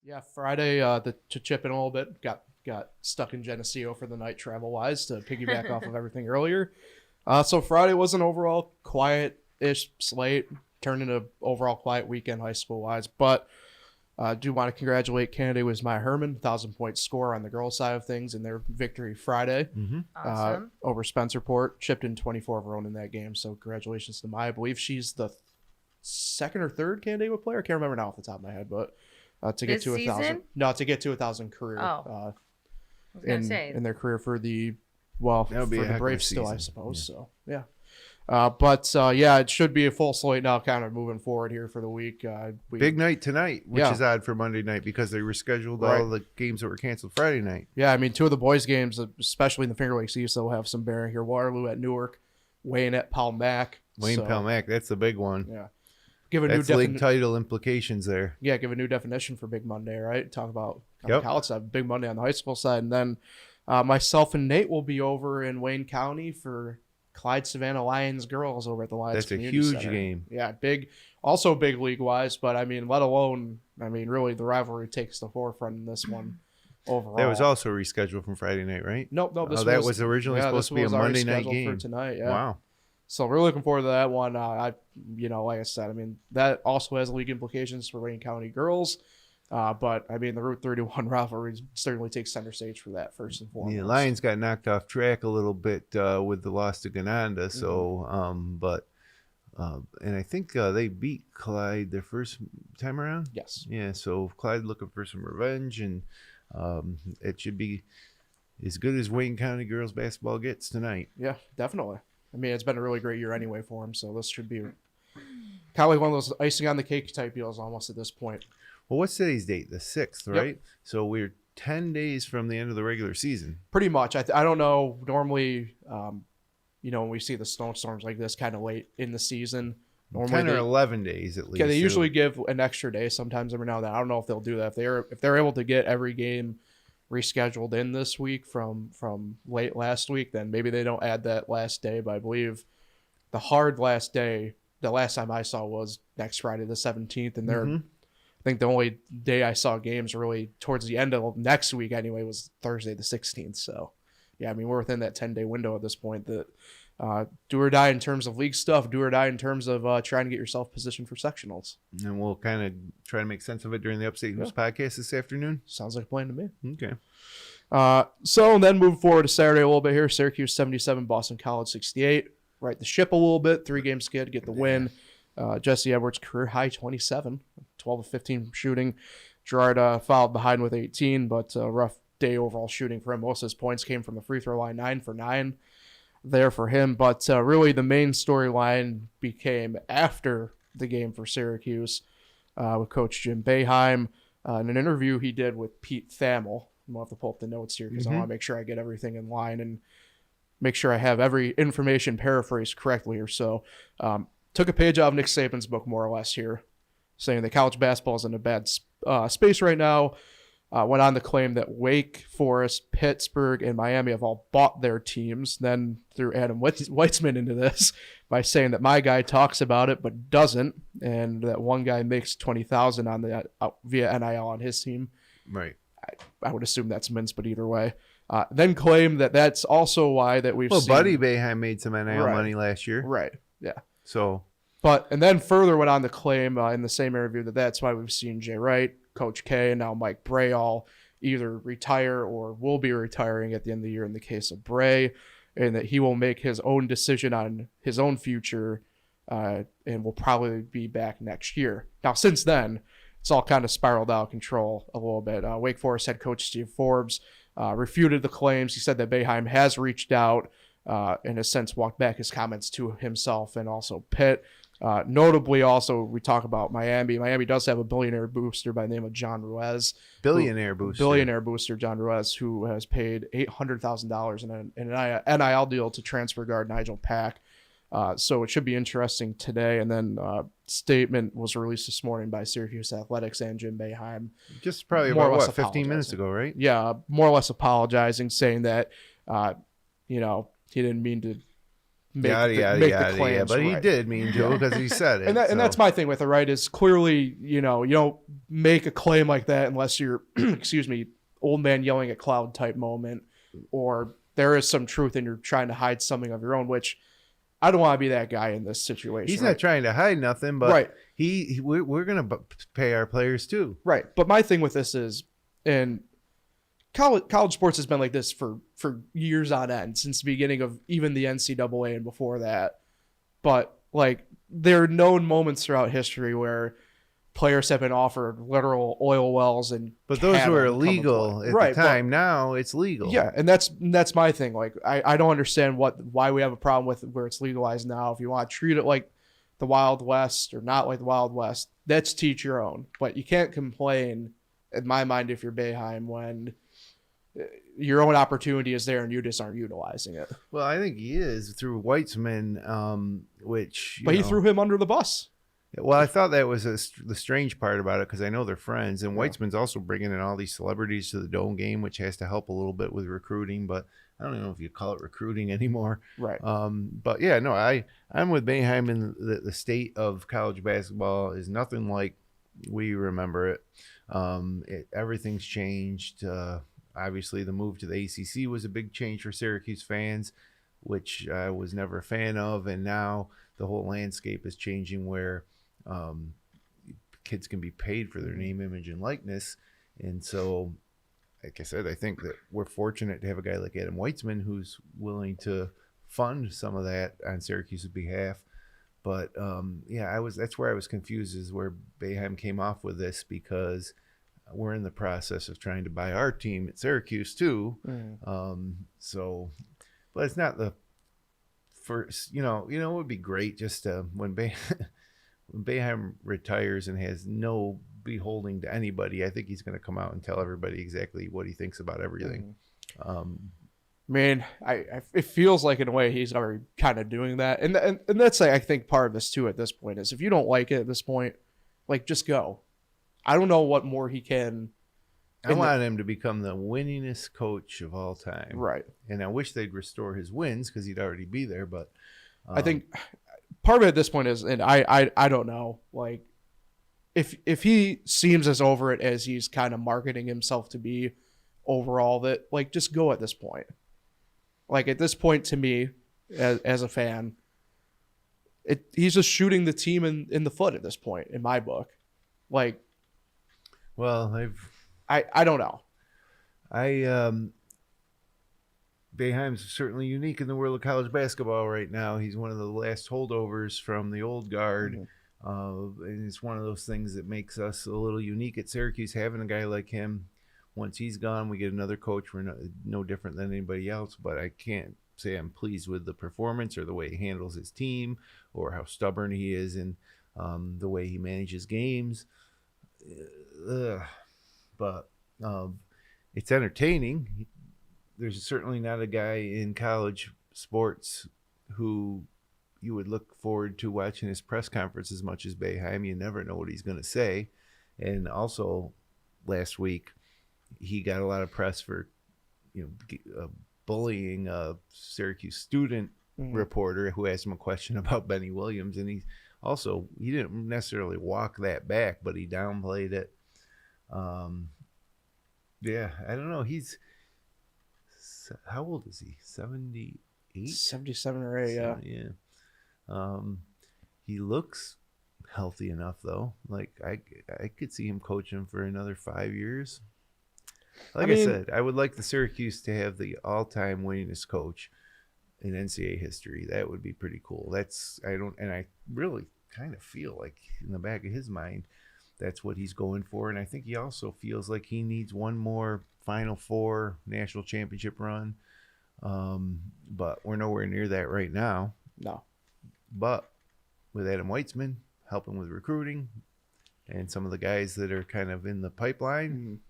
Yeah, Friday to chip in a little bit. Got stuck in Geneseo for the night travel wise to piggyback off of everything earlier. So Friday was an overall quiet-ish slate, turned into overall quiet weekend high school wise. But I do want to congratulate candidate was Maya Herman, 1,000-point score on the girls' side of things in their victory Friday Awesome. over Spencerport. Chipped in 24 of her own in that game. So congratulations to Maya. I believe she's the second or third candidate player. I can't remember now off the top of my head, but to get This to 1,000. season? No, to get to 1,000 career. Oh. I was gonna say. In their career for the for That'll be a the heck of a Braves still, I season. suppose. So yeah. But it should be a full slate now, kind of moving forward here for the week. Big night tonight, which Yeah. is odd for Monday night because they rescheduled Right. all the games that were canceled Friday night. Yeah, I mean, two of the boys' games, especially in the Finger Lakes East, will have some bearing here. Waterloo at Newark, Wayne at Palmac. Wayne Palmac, that's the big one. Yeah. Give a That's new league title implications there. Yeah, give a new definition for Big Monday, right? Talk about on Yep. the college side, Big Monday on the high school side. And then myself and Nate will be over in Wayne County for Clyde Savannah Lions girls over at the Lions That's a Community huge Center. game. Yeah, also big league-wise, but, I mean, let alone, really the rivalry takes the forefront in this one overall. That was also rescheduled from Friday night, right? Nope, this that was originally supposed to be a Monday night game. for tonight, yeah. Wow. So we're looking forward to that one. Like I said, I mean, that also has league implications for Wayne County girls. But I mean, the Route 31 rivalry certainly takes center stage for that first and foremost. The Lions got knocked off track a little bit with the loss to Gananda. So, and I think they beat Clyde their first time around. Yes. Yeah. So Clyde looking for some revenge, and it should be as good as Wayne County girls basketball gets tonight. Yeah, definitely. I mean, it's been a really great year anyway for him. So this should be kind of like one of those icing on the cake type deals almost at this point. Well, what's today's date? The 6th, Yep. right? So we're 10 days from the end of the regular season. Pretty much. I don't know. Normally, when we see the snowstorms like this kind of late in the season, normally 10 or 11 days at least. Yeah, they usually give an extra day sometimes every now and then. I don't know if they'll do that. If they're able to get every game rescheduled in this week from late last week, then maybe they don't add that last day. But I believe the hard last day, the last time I saw was next Friday the 17th, and I think the only day I saw games really towards the end of next week anyway was Thursday the 16th. So yeah, I mean, we're within that 10-day window at this point. That do or die in terms of league stuff, do or die in terms of trying to get yourself positioned for sectionals. And we'll kind of try to make sense of it during the Upstate News podcast this afternoon. Sounds like a plan to me. Okay. So then moving forward to Saturday a little bit here, Syracuse 77, Boston College 68. Right the ship a little bit, 3-game skid, get the win. Jesse Edwards career high 27, 12 of 15 shooting. Gerard followed behind with 18, but rough day overall shooting for him. Most of his points came from the free throw line, 9 for 9 there for him. But really the main storyline became after the game for Syracuse with Coach Jim Boeheim in an interview he did with Pete Thamel. I'm going to have to pull up the notes here because I want to make sure I get everything in line and make sure I have every information paraphrased correctly here. So took a page out of Nick Saban's book more or less here, saying that college basketball is in a bad space right now. Went on to claim that Wake Forest, Pittsburgh, and Miami have all bought their teams. Then threw Adam Weitzman into this by saying that my guy talks about it but doesn't, and that one guy makes $20,000 on the via NIL on his team. Right. I would assume that's mince, but either way. Then claim that that's also why that we've seen. Buddy Boeheim made some NIL Right. money last year. Right. Yeah. So. And then further went on to claim in the same interview that that's why we've seen Jay Wright, Coach K, and now Mike Bray all either retire or will be retiring at the end of the year in the case of Bray, and that he will make his own decision on his own future and will probably be back next year. Now, since then, it's all kind of spiraled out of control a little bit. Wake Forest head coach Steve Forbes refuted the claims. He said that Boeheim has reached out and has since walked back his comments to himself and also Pitt. Notably, also, we talk about Miami. Miami does have a billionaire booster by the name of John Ruiz. Billionaire booster John Ruiz, who has paid $800,000 in an NIL deal to transfer guard Nigel Pack. So it should be interesting today. And then statement was released this morning by Syracuse Athletics and Jim Boeheim. Just probably more or about, less 15 minutes ago, right? Yeah, more or less apologizing, saying that, he didn't mean to make Yada, the, yada, make yada, the claims. yeah, but he right. did mean to because he said it. And that's my thing with it, right? Is clearly, you don't make a claim like that unless you're, excuse me, old man yelling at cloud type moment, or there is some truth and you're trying to hide something of your own, which I don't want to be that guy in this situation. He's not trying to hide nothing, but right. We're going to pay our players too. Right. But my thing with this is, and college sports has been like this for years on end, since the beginning of even the NCAA and before that. But like, there are known moments throughout history where players have been offered literal oil wells and but those cattle were to come and illegal play. at Right, the time. Now it's legal. Yeah, and that's my thing. Like, I don't understand why we have a problem with where it's legalized now. If you want to treat it like the Wild West or not like the Wild West, that's teach your own. But you can't complain, in my mind, if you're Boeheim, when your own opportunity is there and you just aren't utilizing it. Well, I think he is through Weitzman, which But he threw him under the bus. Well, I thought that was the strange part about it because I know they're friends, and Yeah. Weitzman's also bringing in all these celebrities to the Dome game, which has to help a little bit with recruiting. But I don't even know if you call it recruiting anymore. Right. But yeah, no, I'm with Boeheim in the state of college basketball is nothing like we remember it. Everything's changed. Obviously, the move to the ACC was a big change for Syracuse fans, which I was never a fan of, and now the whole landscape is changing where kids can be paid for their name, image, and likeness. And so, like I said, I think that we're fortunate to have a guy like Adam Weitzman who's willing to fund some of that on Syracuse's behalf. But that's where I was confused, is where Boeheim came off with this, because we're in the process of trying to buy our team at Syracuse too. But it's not the first. It would be great just when Boeheim retires and has no beholding to anybody. I think he's going to come out and tell everybody exactly what he thinks about everything. Man, it feels like in a way he's already kind of doing that, and that's I think part of this too. At this point, is if you don't like it at this point, like, just go. I don't know what more he can. I want him to become the winningest coach of all time, right? And I wish they'd restore his wins because he'd already be there. But I think part of it at this point is, and I don't know, like, if he seems as over it as he's kind of marketing himself to be overall, that, like, just go at this point. Like, at this point, to me, as a fan, he's just shooting the team in the foot at this point, in my book. Like, well, I don't know. Boeheim's certainly unique in the world of college basketball right now. He's one of the last holdovers from the old guard. And it's one of those things that makes us a little unique at Syracuse, having a guy like him. Once he's gone, we get another coach. We're no different than anybody else, but I can't say I'm pleased with the performance or the way he handles his team or how stubborn he is in the way he manages games. But it's entertaining. There's certainly not a guy in college sports who you would look forward to watching his press conference as much as Boeheim. You never know what he's going to say. And also, last week, he got a lot of press for, bullying a Syracuse student reporter who asked him a question about Benny Williams, and he didn't necessarily walk that back, but he downplayed it. Yeah, I don't know. He's how old is he? 78, 77 or 8. Yeah. He looks healthy enough though. Like I could see him coaching for another 5 years. Like I said, I would like the Syracuse to have the all-time winningest coach in NCAA history. That would be pretty cool. I really kind of feel like in the back of his mind, that's what he's going for. And I think he also feels like he needs one more Final Four national championship run. But we're nowhere near that right now. No. But with Adam Weitzman helping with recruiting and some of the guys that are kind of in the pipeline,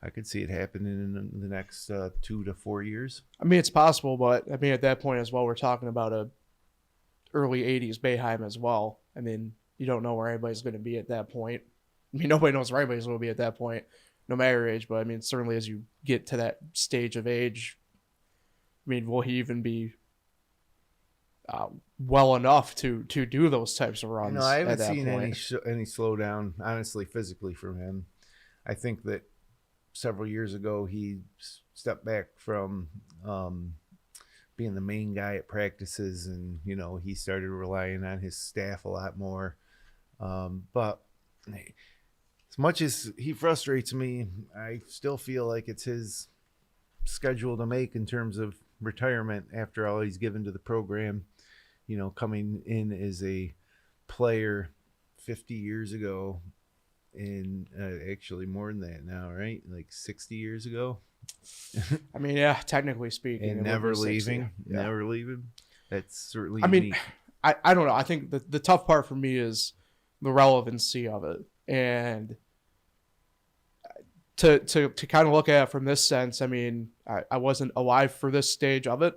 I could see it happening in the next 2 to 4 years. I mean, it's possible, but I mean, at that point as well, we're talking about a early 80s Boeheim as well. I mean, you don't know where anybody's going to be at that point. I mean, nobody knows where anybody's going to be at that point, no matter your age. But I mean, certainly as you get to that stage of age, I mean, will he even be well enough to do those types of runs. I haven't at that seen point. any slowdown, honestly, physically from him. I think that several years ago he stepped back from being the main guy at practices, and he started relying on his staff a lot more. But as much as he frustrates me, I still feel like it's his schedule to make in terms of retirement after all he's given to the program. Coming in as a player 50 years ago, and actually more than that now, right? Like 60 years ago. I mean, yeah, technically speaking, And never leaving. That's certainly unique. I don't know. I think the tough part for me is the relevancy of it, and to kind of look at it from this sense. I mean, I wasn't alive for this stage of it,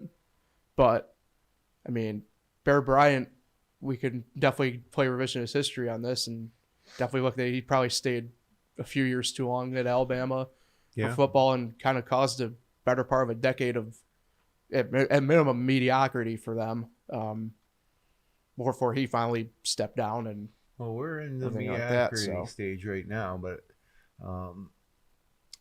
but I mean, Bear Bryant, we could definitely play revisionist history on this, and definitely look that he probably stayed a few years too long at Alabama for football, and kind of caused a better part of a decade of at minimum mediocrity for them. Before he finally stepped down. And we're in the mediocrity stage right now, but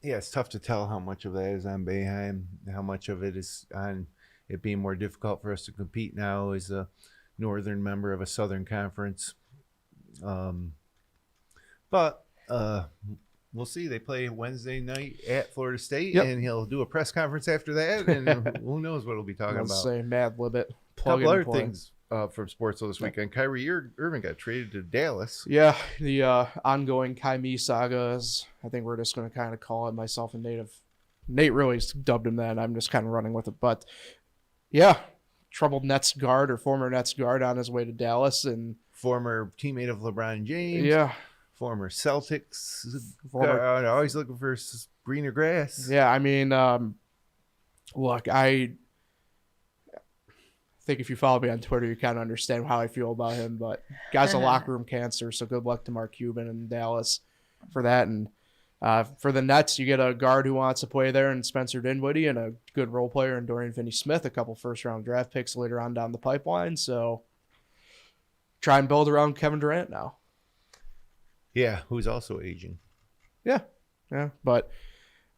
it's tough to tell how much of that is on Boeheim, how much of it is on it being more difficult for us to compete now as a northern member of a southern conference. But we'll see. They play Wednesday night at Florida State, and he'll do a press conference after that, and who knows what he'll be talking about. Say Mad Libet. A couple other things from sports this weekend. Kyrie Irving got traded to Dallas. Yeah, the ongoing Kyrie saga is, I think we're just going to kind of call it. Myself and Nate really dubbed him that. I'm just kind of running with it. But yeah, troubled Nets guard or former Nets guard on his way to Dallas, and former teammate of LeBron James. Yeah. Former Celtics. Always looking for greener grass. Yeah, I mean, look, I think if you follow me on Twitter, you kind of understand how I feel about him. But guy's a locker room cancer, so good luck to Mark Cuban in Dallas for that. And for the Nets, you get a guard who wants to play there, and Spencer Dinwiddie, and a good role player in Dorian Finney-Smith, a couple first-round draft picks later on down the pipeline. So try and build around Kevin Durant now. Yeah, who's also aging. Yeah, but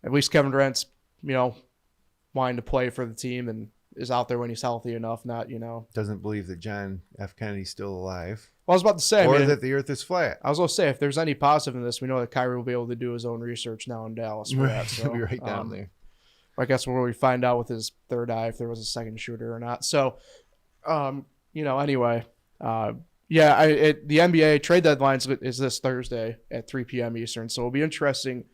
at least Kevin Durant's, wanting to play for the team and is out there when he's healthy enough, not, Doesn't believe that John F. Kennedy's still alive. Well, I was about to say. Or that the earth is flat. I was going to say, if there's any positive in this, we know that Kyrie will be able to do his own research now in Dallas for that. So, he'll be right down there. I guess where we find out with his third eye if there was a second shooter or not. So, anyway, the NBA trade deadline is this Thursday at 3 p.m. Eastern. So it'll be interesting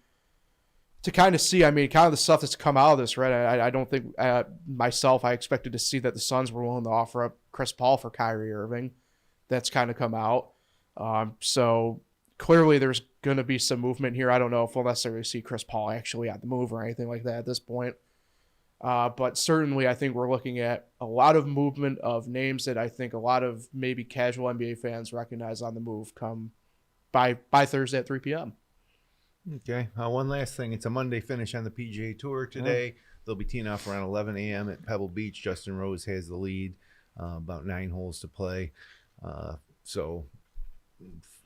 to kind of see, I mean, kind of the stuff that's come out of this, right? I don't think myself, I expected to see that the Suns were willing to offer up Chris Paul for Kyrie Irving. That's kind of come out. So clearly there's going to be some movement here. I don't know if we'll necessarily see Chris Paul actually on the move or anything like that at this point. But certainly I think we're looking at a lot of movement of names that I think a lot of maybe casual NBA fans recognize on the move come by Thursday at 3 p.m. Okay. One last thing. It's a Monday finish on the PGA Tour today. They'll be teeing off around 11 a.m. at Pebble Beach. Justin Rose has the lead, about 9 holes to play. So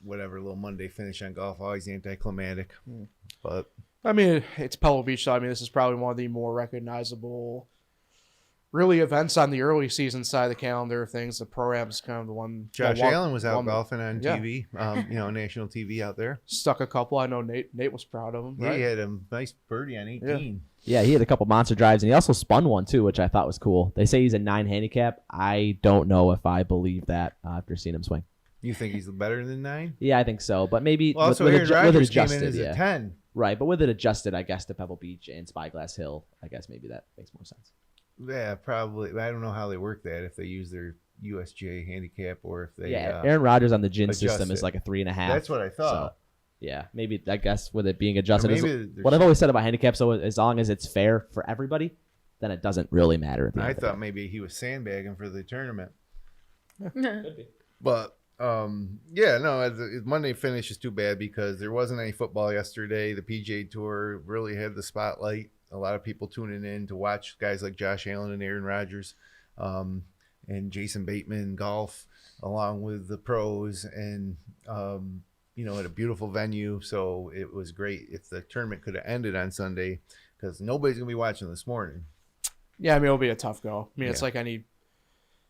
whatever, little Monday finish on golf, always anticlimactic. But I mean, it's Pebble Beach, so I mean, this is probably one of the more recognizable really events on the early season side of the calendar of things. The Pro-Am's kind of the one. Josh Allen was out golfing on TV, national TV out there. Stuck a couple. I know Nate was proud of him. Yeah, right? He had a nice birdie on 18. Yeah, he had a couple monster drives, and he also spun one too, which I thought was cool. They say he's a 9 handicap. I don't know if I believe that after seeing him swing. You think he's better than 9? Yeah, I think so. But maybe with it adjusted, came in as a 10. Right, but with it adjusted, I guess, to Pebble Beach and Spyglass Hill, I guess maybe that makes more sense. Yeah, probably. I don't know how they work that, if they use their USGA handicap or if they... Aaron Rodgers on the GIN system is like a 3.5. That's what I thought. So, yeah, maybe, I guess, with it being adjusted. What I've always said about handicaps, so as long as it's fair for everybody, then it doesn't really matter. At the end I of the thought day. maybe he was sandbagging for the tournament. Could be. But... Monday finish is too bad because there wasn't any football yesterday. The PGA Tour really had the spotlight. A lot of people tuning in to watch guys like Josh Allen and Aaron Rodgers. and Jason Bateman golf along with the pros, and at a beautiful venue. So it was great. If the tournament could have ended on Sunday, because nobody's gonna be watching this morning. Yeah, I mean, it'll be a tough go. I mean, it's Yeah. like any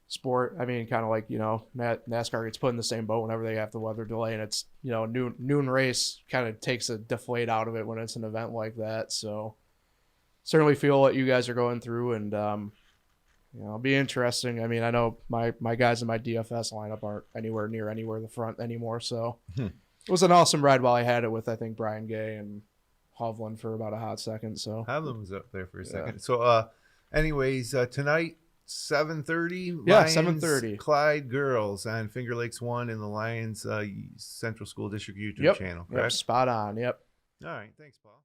sport. I mean, kind of like, NASCAR gets put in the same boat whenever they have the weather delay, and it's, noon race kind of takes a deflate out of it when it's an event like that. So certainly feel what you guys are going through, and it'll be interesting. I mean, I know my guys in my DFS lineup aren't anywhere near the front anymore. So it was an awesome ride while I had it with, I think, Brian Gay and Hovland for about a hot second. So Hovland was up there for a second. Yeah. So anyways, tonight 7:30. Yeah, 7:30. Clyde girls on Finger Lakes 1 in the Lions Central School District YouTube Yep. channel. Yep, Correct. spot on. Yep. All right. Thanks, Paul.